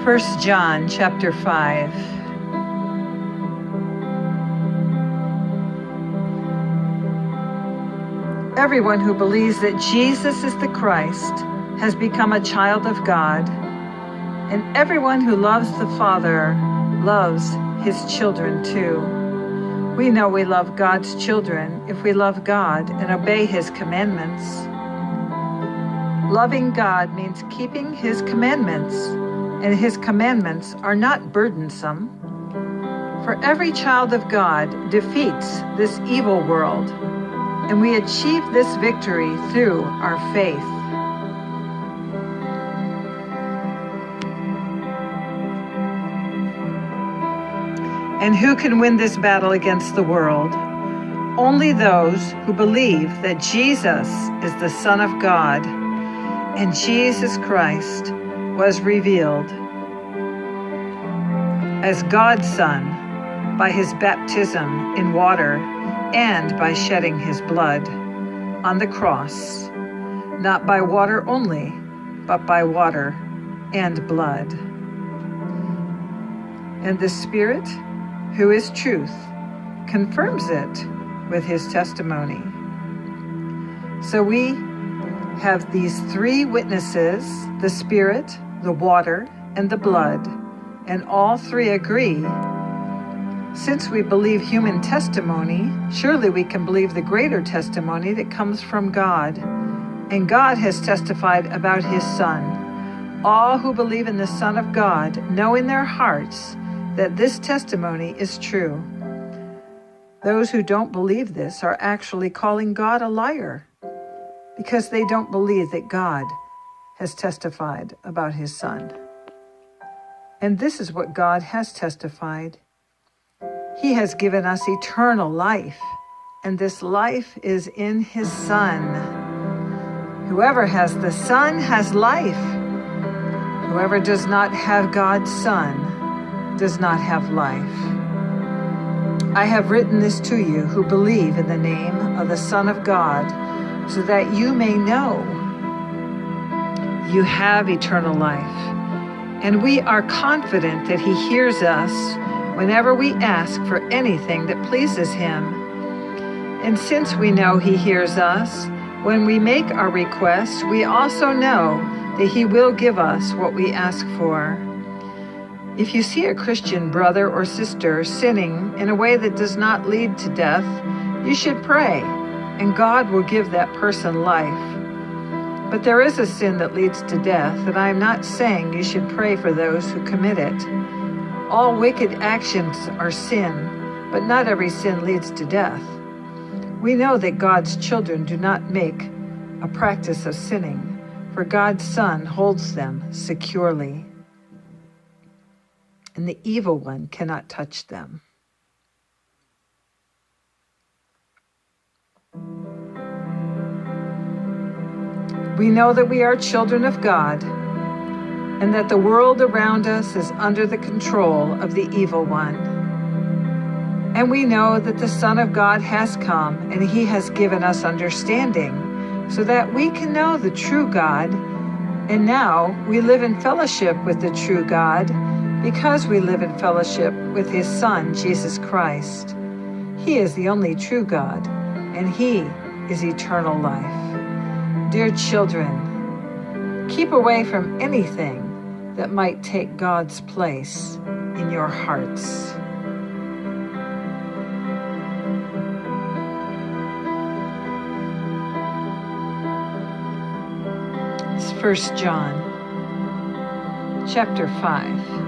1 John chapter 5. Everyone who believes that Jesus is the Christ has become a child of God, and everyone who loves the Father loves his children too. We know we love God's children if we love God and obey his commandments. Loving God means keeping his commandments, and his commandments are not burdensome. For every child of God defeats this evil world, and we achieve this victory through our faith. And who can win this battle against the world? Only those who believe that Jesus is the Son of God and Jesus Christ was revealed as God's Son by his baptism in water and by shedding his blood on the cross, not by water only, but by water and blood. And the Spirit, who is truth, confirms it with his testimony. So we have these three witnesses, the Spirit, the water, and the blood, and all three agree. Since we believe human testimony, surely we can believe the greater testimony that comes from God. And God has testified about his Son. All who believe in the Son of God know in their hearts that this testimony is true. Those who don't believe this are actually calling God a liar, because they don't believe that God has testified about his Son. And this is what God has testified. He has given us eternal life, and this life is in his Son. Whoever has the Son has life. Whoever does not have God's Son does not have life. I have written this to you who believe in the name of the Son of God, so that you may know you have eternal life. And we are confident that he hears us whenever we ask for anything that pleases him. And since we know he hears us, when we make our requests, we also know that he will give us what we ask for. If you see a Christian brother or sister sinning in a way that does not lead to death, you should pray, and God will give that person life. But there is a sin that leads to death, and I am not saying you should pray for those who commit it. All wicked actions are sin, but not every sin leads to death. We know that God's children do not make a practice of sinning, for God's Son holds them securely, and the evil one cannot touch them. We know that we are children of God, and that the world around us is under the control of the evil one. And we know that the Son of God has come, and he has given us understanding, so that we can know the true God. And now we live in fellowship with the true God, because we live in fellowship with his Son, Jesus Christ. He is the only true God, and he is eternal life. Dear children, keep away from anything that might take God's place in your hearts. It's 1 John chapter 5.